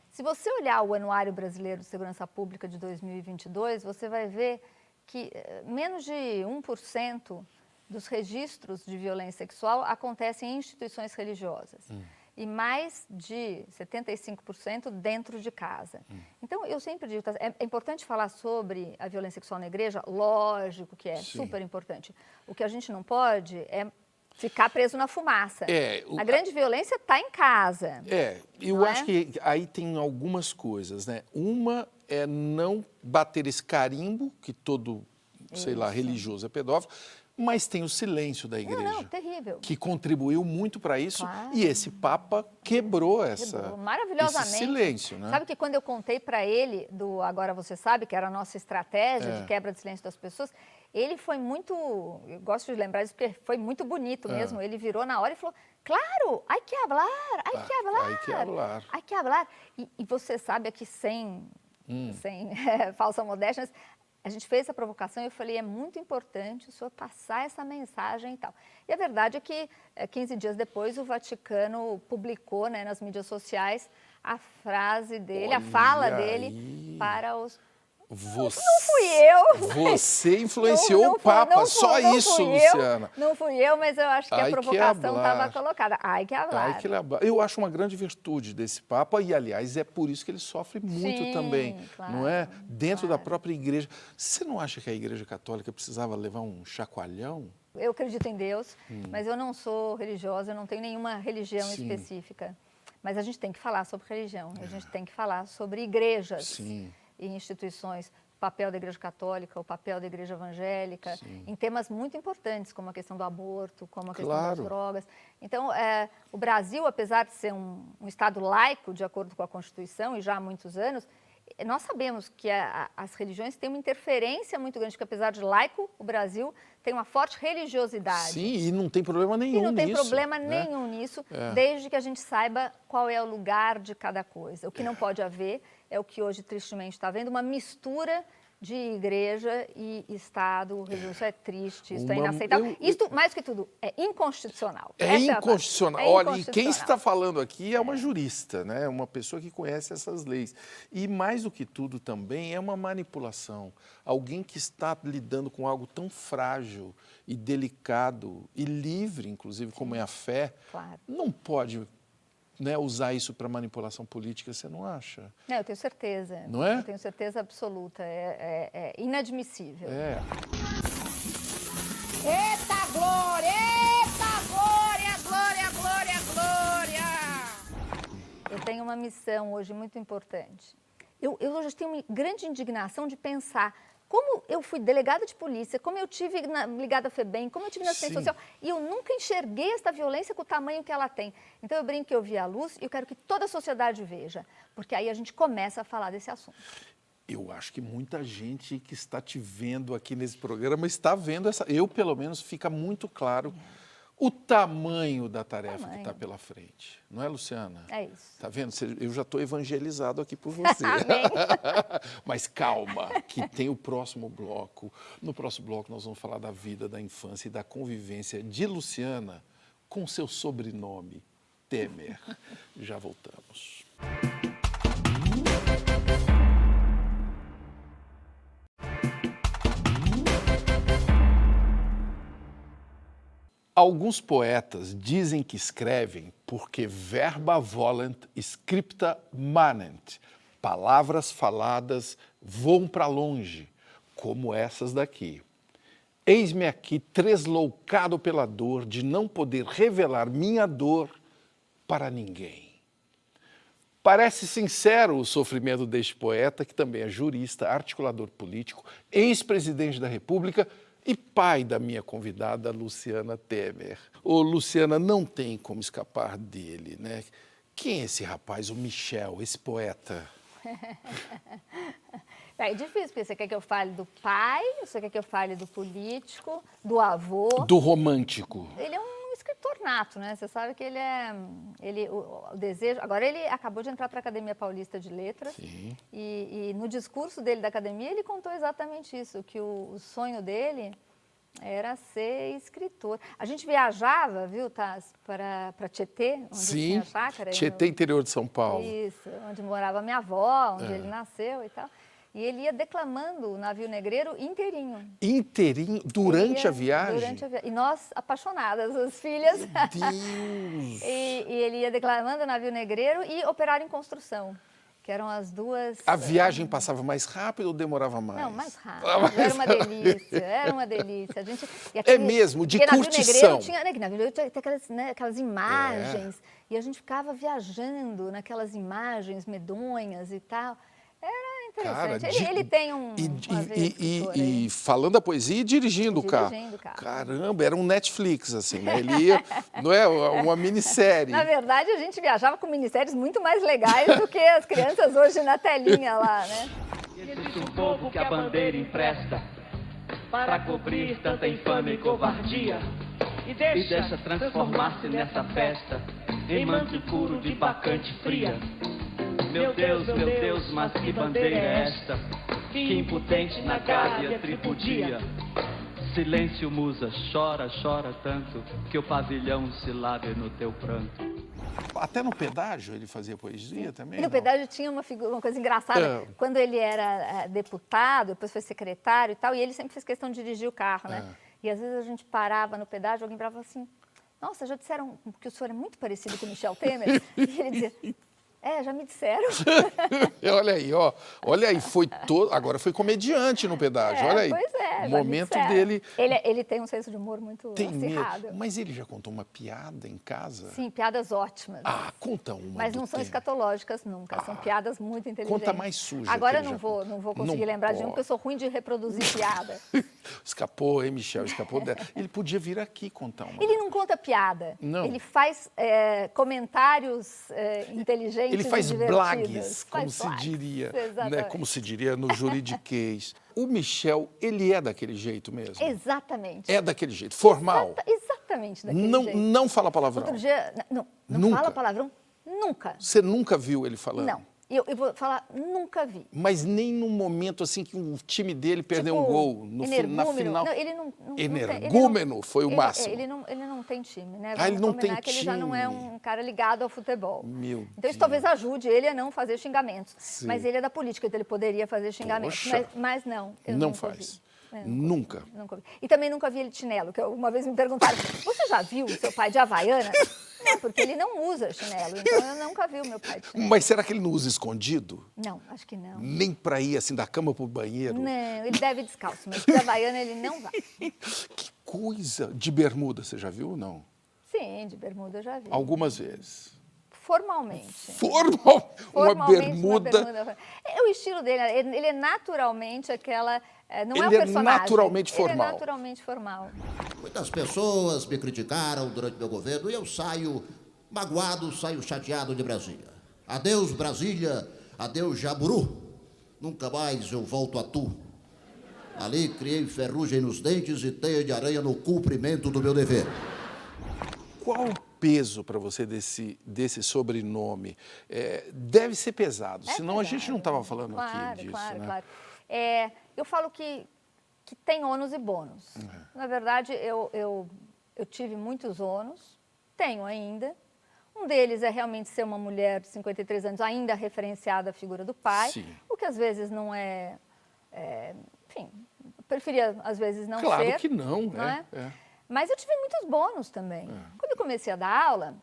Se você olhar o Anuário Brasileiro de Segurança Pública de 2022, você vai ver que menos de 1% dos registros de violência sexual acontecem em instituições religiosas. E mais de 75% dentro de casa. Então, eu sempre digo, é importante falar sobre a violência sexual na igreja? Lógico que é, super importante. O que a gente não pode é ficar preso na fumaça. A grande violência está em casa. Eu acho que aí tem algumas coisas, né? Uma é não bater esse carimbo, que todo, sei lá, religioso é pedófilo, mas tem o silêncio da igreja. Não, terrível. Que contribuiu muito para isso. Claro. E esse Papa quebrou esse silêncio. Né? Sabe que quando eu contei para ele do Agora Você Sabe, que era a nossa estratégia de quebra de silêncio das pessoas, ele foi muito, eu gosto de lembrar isso porque foi muito bonito mesmo, ele virou na hora e falou, claro, hay que hablar, hay que hablar, hay que hablar. Hay que hablar. E você sabe aqui sem falsa modéstia, mas a gente fez essa provocação e eu falei, é muito importante o senhor passar essa mensagem e tal. E a verdade é que 15 dias depois o Vaticano publicou, né, nas mídias sociais a frase dele, a fala dele para os... Não fui eu. Você influenciou o Papa, só isso, Luciana. Não fui eu, mas eu acho que a provocação estava colocada. Ai, que hablar. Eu acho uma grande virtude desse Papa e, aliás, é por isso que ele sofre muito também, claro, não é? Dentro da própria igreja. Você não acha que a Igreja Católica precisava levar um chacoalhão? Eu acredito em Deus, mas eu não sou religiosa, eu não tenho nenhuma religião específica. Mas a gente tem que falar sobre religião, a gente tem que falar sobre igrejas. E instituições, o papel da Igreja Católica, o papel da Igreja Evangélica, em temas muito importantes, como a questão do aborto, como a questão das drogas. Então, o Brasil, apesar de ser um Estado laico, de acordo com a Constituição, e já há muitos anos, nós sabemos que as religiões têm uma interferência muito grande, porque apesar de laico, o Brasil tem uma forte religiosidade. Sim, e não tem problema nenhum nisso. E não tem problema nenhum nisso, desde que a gente saiba qual é o lugar de cada coisa. O que não pode haver é o que hoje, tristemente, está havendo, uma mistura de igreja e Estado. Isso é triste, isso é inaceitável. Isso, mais que tudo, é inconstitucional. É inconstitucional. Olha, e quem está falando aqui é uma jurista, né? Uma pessoa que conhece essas leis. E, mais do que tudo, também é uma manipulação. Alguém que está lidando com algo tão frágil e delicado e livre, inclusive, como é a fé, não pode... usar isso para manipulação política, você não acha? Não, eu tenho certeza. Não é? Eu tenho certeza absoluta. É inadmissível. Eita glória! Eita glória! Glória, glória, glória! Eu tenho uma missão hoje muito importante. Eu hoje tenho uma grande indignação de pensar Como eu fui delegada de polícia, como eu tive ligada à FEBEM, como eu tive na assistência social, e eu nunca enxerguei esta violência com o tamanho que ela tem. Então eu brinco que eu vi a luz e eu quero que toda a sociedade veja, porque aí a gente começa a falar desse assunto. Eu acho que muita gente que está te vendo aqui nesse programa está vendo essa... Eu, pelo menos, fica muito claro o tamanho da tarefa que está pela frente. Não é, Luciana? É isso. Está vendo? Eu já estou evangelizado aqui por você. Amém. Mas calma, que tem o próximo bloco. No próximo bloco nós vamos falar da vida, da infância e da convivência de Luciana com seu sobrenome, Temer. Já voltamos. Alguns poetas dizem que escrevem porque verba volant scripta manent. Palavras faladas voam para longe, como essas daqui. Eis-me aqui tresloucado pela dor de não poder revelar minha dor para ninguém. Parece sincero o sofrimento deste poeta, que também é jurista, articulador político, ex-presidente da República e pai da minha convidada, Luciana Temer. Ô, Luciana, não tem como escapar dele, né? Quem é esse rapaz, o Michel, esse poeta? É difícil, porque você quer que eu fale do pai, você quer que eu fale do político, do avô. Do romântico. Ele é um escritor nato, né? Você sabe que ele é... o desejo... Agora, ele acabou de entrar para a Academia Paulista de Letras. Sim. E no discurso dele da academia, ele contou exatamente isso, que o sonho dele era ser escritor. A gente viajava, viu, Taz, para Tietê, onde tinha a chácara. Tietê, interior de São Paulo. Isso, onde morava minha avó, onde ele nasceu e tal. E ele ia declamando o Navio Negreiro inteirinho. Inteirinho? Durante a viagem? Durante a viagem. E nós, apaixonadas, as filhas. Meu Deus! E ele ia declamando o Navio Negreiro e Operário em Construção, que eram as duas... A viagem passava mais rápido ou demorava mais? Não, mais rápido. Era uma delícia, era uma delícia. É mesmo, de curtição. Navio Negreiro tinha aquelas imagens, e a gente ficava viajando naquelas imagens medonhas e tal. Era interessante. Cara, ele tem uma e falando a poesia e dirigindo o carro. Caramba, era um Netflix, assim, né? Ele ia, não é? Uma minissérie. Na verdade, a gente viajava com minisséries muito mais legais do que as crianças hoje na telinha lá, né? Existe um povo que a bandeira empresta para cobrir tanta infâmia e covardia e deixa transformar-se nessa festa em manto puro de bacante fria. Meu Deus, mas que bandeira é esta? Que impotente na gávea tripudia. Silêncio, musa, chora, chora tanto, que o pavilhão se lave no teu pranto. Até no pedágio ele fazia poesia também? E no pedágio tinha uma coisa engraçada. Quando ele era deputado, depois foi secretário e tal, e ele sempre fez questão de dirigir o carro, né? E às vezes a gente parava no pedágio, alguém falava assim, nossa, já disseram que o senhor é muito parecido com o Michel Temer? E ele dizia... já me disseram. Olha aí, ó. Olha aí, agora foi comediante no pedágio, olha aí. Pois é, o momento dele... Ele tem um senso de humor muito acirrado. Mas ele já contou uma piada em casa? Sim, piadas ótimas. Conta uma. Mas não são escatológicas nunca, são piadas muito inteligentes. Conta mais suja. Agora eu não vou conseguir lembrar de nenhum, porque eu sou ruim de reproduzir piada. Escapou, hein, Michel? Escapou dela. Ele podia vir aqui contar uma. Ele não conta piada. Não. Ele faz comentários inteligentes. Ele faz e blagues, como se blagues, diria, né? Como se diria no juridiquês. O Michel, ele é daquele jeito mesmo? Exatamente. É daquele jeito, formal? Exatamente daquele jeito. Não fala palavrão? Outro dia, não fala palavrão nunca. Você nunca viu ele falando? Não. Eu vou falar, nunca vi. Mas nem num momento assim que o time dele perdeu um gol na final. Não, ele não Energúmeno foi o máximo. Ele não tem time, né? Ele não tem time. Ele já não é um cara ligado ao futebol. Então isso talvez ajude ele a não fazer xingamentos. Sim. Mas ele é da política, então ele poderia fazer xingamentos. Mas não. Não faz. Nunca. Vi. E também nunca vi ele de chinelo, que uma vez me perguntaram, você já viu o seu pai de Havaiana? Não, porque ele não usa chinelo, então eu nunca vi o meu pai de chinelo. Mas será que ele não usa escondido? Não, acho que não. Nem pra ir assim da cama pro banheiro? Não, ele deve ir descalço, mas de Havaiana ele não vai. Que coisa! De bermuda, você já viu ou não? Sim, de bermuda eu já vi. Algumas vezes. Formalmente. Uma bermuda. É o estilo dele, ele é naturalmente aquela... Não é um Ele é personagem. naturalmente formal. Ele é naturalmente formal. Muitas pessoas me criticaram durante meu governo e eu saio magoado, saio chateado de Brasília. Adeus, Brasília. Adeus, Jaburu. Nunca mais eu volto a tu. Ali criei ferrugem nos dentes e teia de aranha no cumprimento do meu dever. Qual o peso para você desse sobrenome? Deve ser pesado, senão pesado. A gente não estava falando aqui disso. Claro. Eu falo que tem ônus e bônus. Na verdade, eu tive muitos ônus, tenho ainda. Um deles é realmente ser uma mulher de 53 anos, ainda referenciada à figura do pai, Sim. o que às vezes não enfim, preferia às vezes não ser. Claro que não, é? Mas eu tive muitos bônus também. Quando eu comecei a dar aula,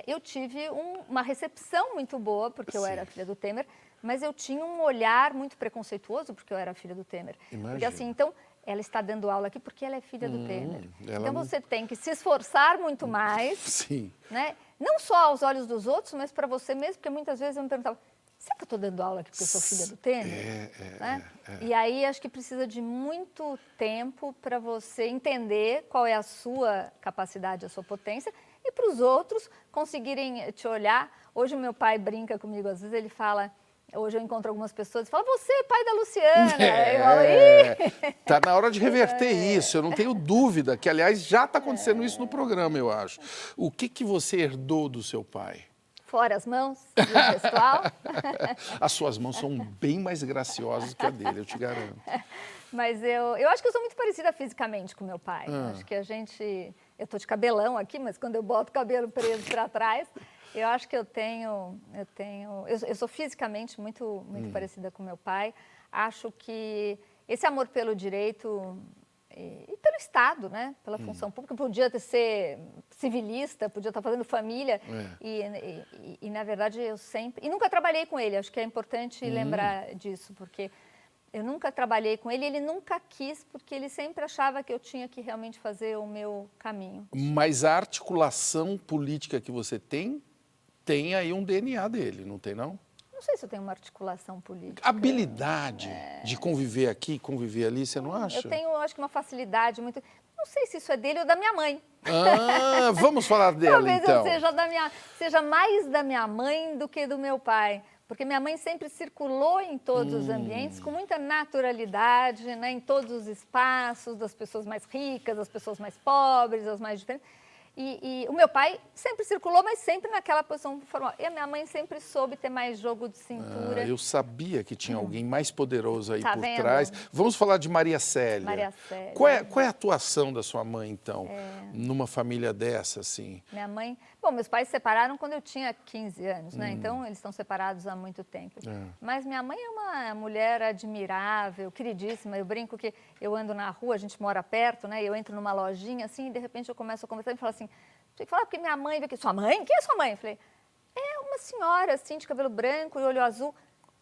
eu tive uma recepção muito boa, porque eu era filha do Temer, mas eu tinha um olhar muito preconceituoso, porque eu era filha do Temer. Imagina. Porque assim, então, ela está dando aula aqui porque ela é filha do Temer. Então você tem que se esforçar muito mais, Sim. Né? Não só aos olhos dos outros, mas para você mesmo, porque muitas vezes eu me perguntava, será que eu estou dando aula aqui porque eu sou filha do Temer? E aí acho que precisa de muito tempo para você entender qual é a sua capacidade, a sua potência, e para os outros conseguirem te olhar. Hoje o meu pai brinca comigo, às vezes ele fala... Hoje eu encontro algumas pessoas e falo, você, pai da Luciana. Tá na hora de reverter isso, eu não tenho dúvida, que aliás já está acontecendo isso no programa, eu acho. O que você herdou do seu pai? Fora as mãos e o gestual. As suas mãos são bem mais graciosas que a dele, eu te garanto. Mas eu acho que eu sou muito parecida fisicamente com meu pai. Acho que eu tô de cabelão aqui, mas quando eu boto o cabelo preso para trás... Eu acho que eu sou fisicamente muito parecida com meu pai. Acho que esse amor pelo direito e pelo Estado, né? Pela função pública, podia ser civilista, podia estar fazendo família. E, na verdade, eu sempre... E nunca trabalhei com ele, acho que é importante lembrar disso, porque eu nunca trabalhei com ele, ele nunca quis, porque ele sempre achava que eu tinha que realmente fazer o meu caminho. Mas a articulação política que você tem aí um DNA dele, não tem, não? Não sei se eu tenho uma articulação política. Habilidade de conviver aqui, conviver ali, você não acha? Eu tenho, acho que, uma facilidade muito... Não sei se isso é dele ou da minha mãe. Vamos falar dela, então. Talvez eu seja mais da minha mãe do que do meu pai. Porque minha mãe sempre circulou em todos os ambientes com muita naturalidade, né, em todos os espaços, das pessoas mais ricas, das pessoas mais pobres, das mais diferentes. E o meu pai sempre circulou, mas sempre naquela posição formal. E a minha mãe sempre soube ter mais jogo de cintura. Eu sabia que tinha alguém mais poderoso aí Tá por vendo? trás. Vamos falar de Maria Célia. Maria Célia. Qual é a atuação da sua mãe, então, numa família dessa, assim? Minha mãe... Bom, meus pais se separaram quando eu tinha 15 anos, né? Então, eles estão separados há muito tempo. Mas minha mãe é uma mulher admirável, queridíssima. Eu brinco que eu ando na rua, a gente mora perto, né? Eu entro numa lojinha, assim, e de repente eu começo a conversar e falo assim, tem que falar porque minha mãe veio aqui. Sua mãe? Quem é sua mãe? Eu falei, é uma senhora, assim, de cabelo branco e olho azul.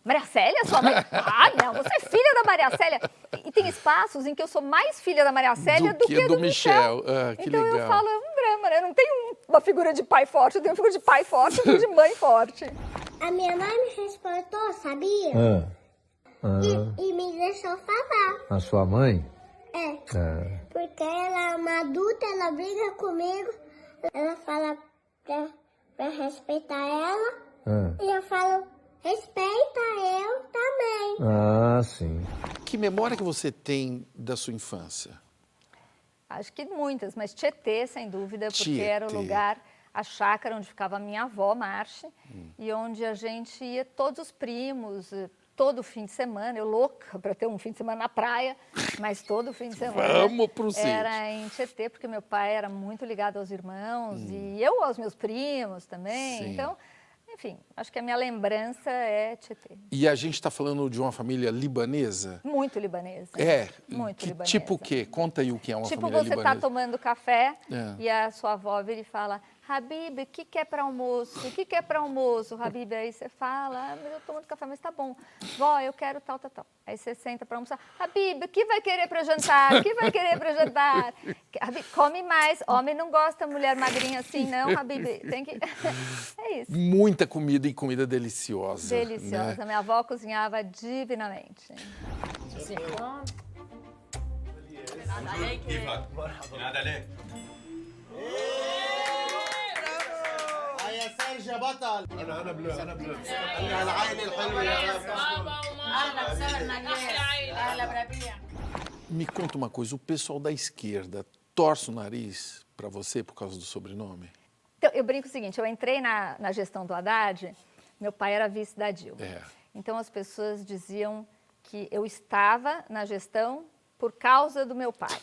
Maria Célia, sua mãe? Ah, não, você é filha da Maria Célia. E tem espaços em que eu sou mais filha da Maria Célia do que do Michel. Que então legal. Eu falo, é um drama, né? Eu não tenho uma figura de pai forte, eu tenho uma figura de pai forte e uma de mãe forte. A minha mãe me respeitou, sabia? E me deixou falar. A sua mãe? Porque ela é uma adulta, ela briga comigo, ela fala pra respeitar ela, e eu falo, respeita eu também. Ah, sim. Que memória que você tem da sua infância? Acho que muitas, mas Tietê, sem dúvida, porque era o lugar, a chácara onde ficava a minha avó, Marche, e onde a gente ia, todos os primos, todo fim de semana, eu louca para ter um fim de semana na praia, mas todo fim de semana Vamos pro sítio. Era em Tietê, porque meu pai era muito ligado aos irmãos, e eu aos meus primos também, Sim. Então... Enfim, acho que a minha lembrança é Tietê. E a gente está falando de uma família libanesa? Muito libanesa. Muito libanesa. Tipo o quê? Conta aí o que é uma família libanesa. Tipo, você está tomando café e a sua avó vira e fala, Habib, o que é para almoço? O que é para almoço, Habib? Aí você fala, mas eu estou tomando café, mas tá bom. Vó, eu quero tal. Aí você senta para almoçar. Habib, o que vai querer para jantar? O que vai querer para jantar? Habib, come mais. Homem não gosta mulher magrinha assim, não, Habib. Tem que... É isso. Muita comida e comida deliciosa. Deliciosa. Né? Minha avó cozinhava divinamente. يا سيرج يا بطل انا بلو العائله الحلوه يا اهلا وسهلا اهلا بربيع. Me conta uma coisa, o pessoal da esquerda torce o nariz para você por causa do sobrenome? Então, eu brinco o seguinte, eu entrei na gestão do Haddad, meu pai era vice da Dilma. Então as pessoas diziam que eu estava na gestão por causa do meu pai.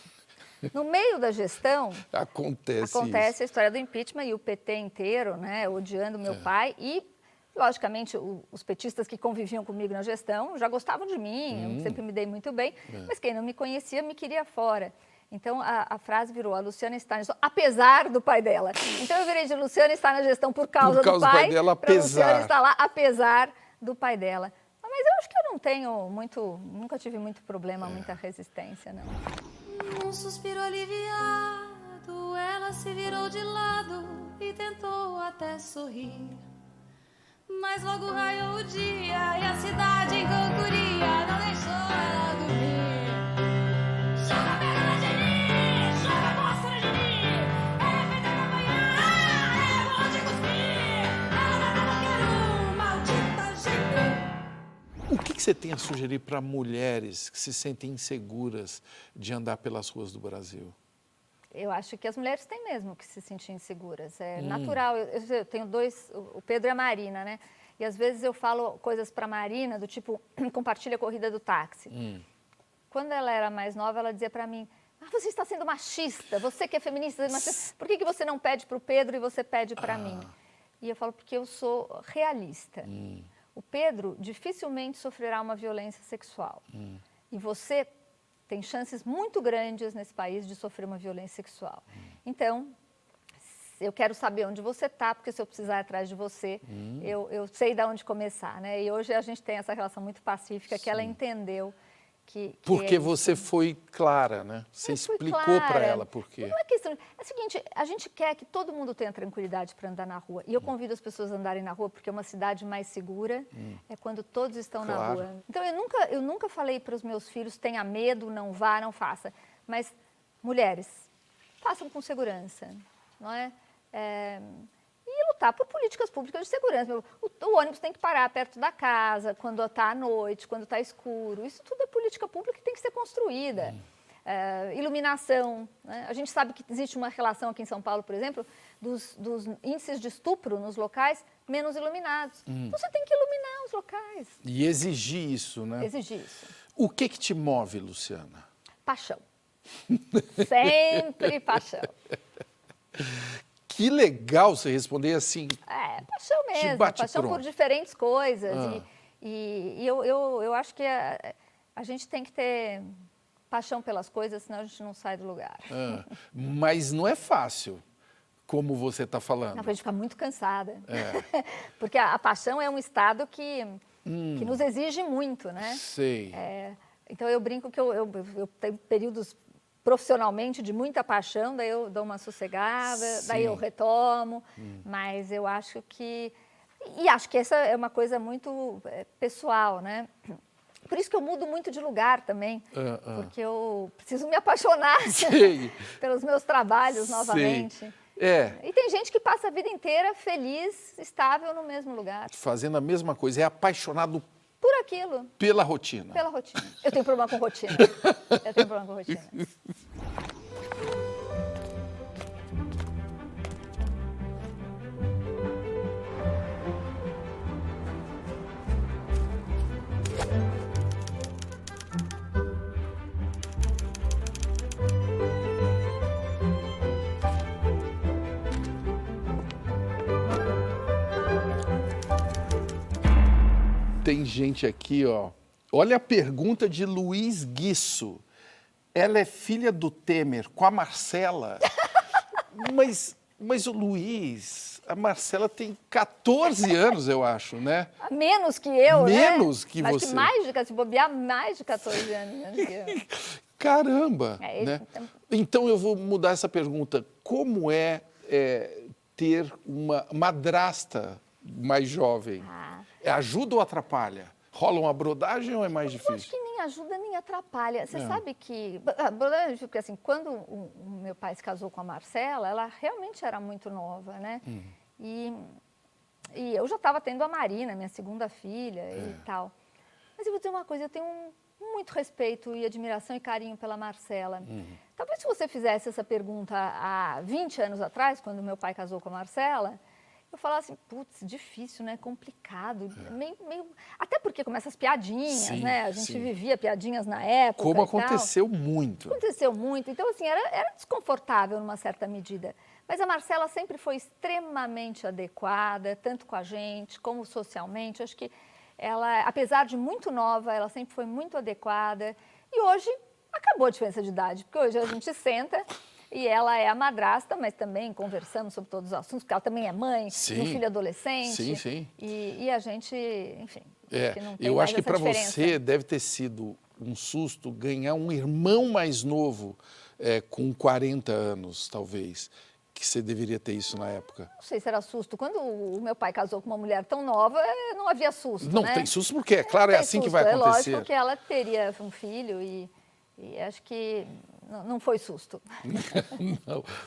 No meio da gestão, acontece a história do impeachment e o PT inteiro, né, odiando meu pai e, logicamente, os petistas que conviviam comigo na gestão já gostavam de mim, eu sempre me dei muito bem, mas quem não me conhecia me queria fora. Então, a frase virou, a Luciana está na gestão, apesar do pai dela. Então, eu virei de Luciana está na gestão por causa do pai dela, para Luciana está lá, apesar do pai dela. Mas eu acho que eu não tenho nunca tive muito problema, muita resistência, não. Um suspiro aliviado, ela se virou de lado e tentou até sorrir. Mas logo raiou o dia e a cidade em cancuria não deixou ela dormir. Joga a pedra de mim, joga a mostra de mim. É feita da manhã, é bola de cuspir. Ela não quer maldita gente. O que você tem a sugerir para mulheres que se sentem inseguras de andar pelas ruas do Brasil? Eu acho que as mulheres têm mesmo que se sentir inseguras. É natural. Eu tenho dois, o Pedro e a Marina, né? E às vezes eu falo coisas para a Marina do tipo, compartilha a corrida do táxi. Quando ela era mais nova, ela dizia para mim, você está sendo machista, você que é feminista, por que você não pede para o Pedro e você pede para mim? E eu falo, porque eu sou realista. O Pedro dificilmente sofrerá uma violência sexual. E você tem chances muito grandes nesse país de sofrer uma violência sexual. Então, eu quero saber onde você está, porque se eu precisar ir atrás de você, eu sei de onde começar, né? E hoje a gente tem essa relação muito pacífica, que ela entendeu porque você foi clara, né? Você explicou para ela por quê. Não é questão. É o seguinte, a gente quer que todo mundo tenha tranquilidade para andar na rua. E eu convido as pessoas a andarem na rua, porque uma cidade mais segura é quando todos estão na rua. Então, eu nunca falei para os meus filhos, tenha medo, não vá, não faça. Mas, mulheres, façam com segurança, não é? E lutar por políticas públicas de segurança. O ônibus tem que parar perto da casa, quando está à noite, quando está escuro. Isso tudo é política pública que tem que ser construída. Iluminação. Né? A gente sabe que existe uma relação aqui em São Paulo, por exemplo, dos índices de estupro nos locais menos iluminados. Você tem que iluminar os locais. E exigir isso, né? Exigir isso. O que te move, Luciana? Paixão. Sempre paixão. Que legal você responder assim. Paixão mesmo, paixão por diferentes coisas. E eu acho que a gente tem que ter paixão pelas coisas, senão a gente não sai do lugar. Mas não é fácil, como você está falando. Não, a gente fica muito cansada. Porque a paixão é um estado que nos exige muito, né? Sei. Então eu brinco que eu tenho períodos profissionalmente de muita paixão, daí eu dou uma sossegada, daí eu retomo, mas eu acho que... E acho que essa é uma coisa muito pessoal, né? Por isso que eu mudo muito de lugar também, porque eu preciso me apaixonar pelos meus trabalhos novamente. E tem gente que passa a vida inteira feliz, estável no mesmo lugar. Fazendo a mesma coisa, é apaixonado por aquilo. Pela rotina. Pela rotina. Eu tenho problema com rotina. Eu tenho problema com rotina. Tem gente aqui, ó. Olha a pergunta de Luiz Guiço. Ela é filha do Temer com a Marcela. Mas o Luiz, a Marcela tem 14 anos, eu acho, né? Menos que eu, Menos né? que Acho você. que mais de, se bobear, mais de 14 anos menos que eu. Caramba! Né? Então eu vou mudar essa pergunta. Como é ter uma madrasta mais jovem? Ajuda ou atrapalha? Rola uma brodagem ou é mais difícil? Eu acho que nem ajuda nem atrapalha. Você sabe que... Brodagem, porque assim, quando o meu pai se casou com a Marcela, ela realmente era muito nova, né? E eu já estava tendo a Marina, minha segunda filha e tal. Mas eu vou dizer uma coisa, eu tenho muito respeito e admiração e carinho pela Marcela. Talvez se você fizesse essa pergunta há 20 anos atrás, quando meu pai casou com a Marcela, eu falasse assim, putz, difícil, né? Complicado. Meio... Até porque começa as piadinhas, né? A gente vivia piadinhas na época. Como aconteceu muito. Aconteceu muito. Então, assim, era desconfortável numa certa medida. Mas a Marcela sempre foi extremamente adequada, tanto com a gente como socialmente. Acho que ela, apesar de muito nova, ela sempre foi muito adequada. E hoje acabou a diferença de idade, porque hoje a gente senta e ela é a madrasta, mas também conversamos sobre todos os assuntos, porque ela também é mãe, um filho adolescente. Sim, sim. E a gente, enfim, que não tem eu mais acho que essa para diferença. você deve ter sido um susto ganhar um irmão mais novo, com 40 anos, talvez, que você deveria ter isso na época. Não sei se era susto. Quando o meu pai casou com uma mulher tão nova, não havia susto, Não né? tem susto porque, é claro, é assim que vai acontecer. É lógico que ela teria um filho e acho que não foi susto.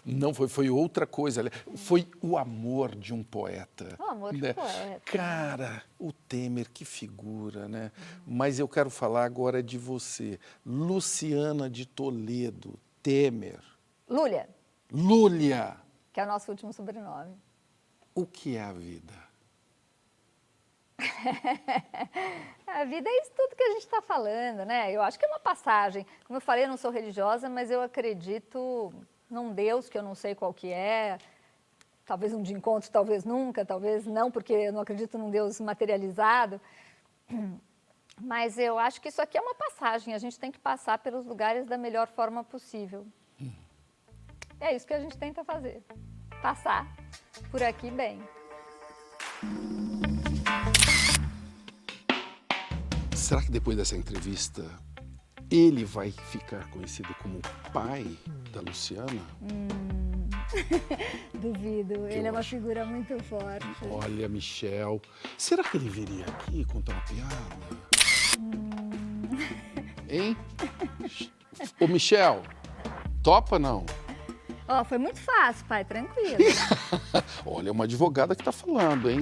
Não foi outra coisa. Foi o amor de um poeta. O amor de um poeta. Cara, o Temer, que figura, né? Mas eu quero falar agora de você. Luciana de Toledo, Temer. Lúlia. Que é o nosso último sobrenome. O que é a vida? A vida é isso tudo que a gente está falando, né? Eu acho que é uma passagem. Como eu falei, eu não sou religiosa, mas eu acredito num Deus que eu não sei qual que é. Talvez um dia encontro, talvez nunca, talvez não, porque eu não acredito num Deus materializado. Mas eu acho que isso aqui é uma passagem. A gente tem que passar pelos lugares da melhor forma possível. É isso que a gente tenta fazer. Passar por aqui bem. Será que depois dessa entrevista ele vai ficar conhecido como o pai da Luciana? Duvido. Ele é uma figura muito forte. Olha, Michel, será que ele viria aqui contar uma piada? Hein? Ô, Michel, topa não? Foi muito fácil, pai, tranquilo. Olha, é uma advogada que tá falando, hein?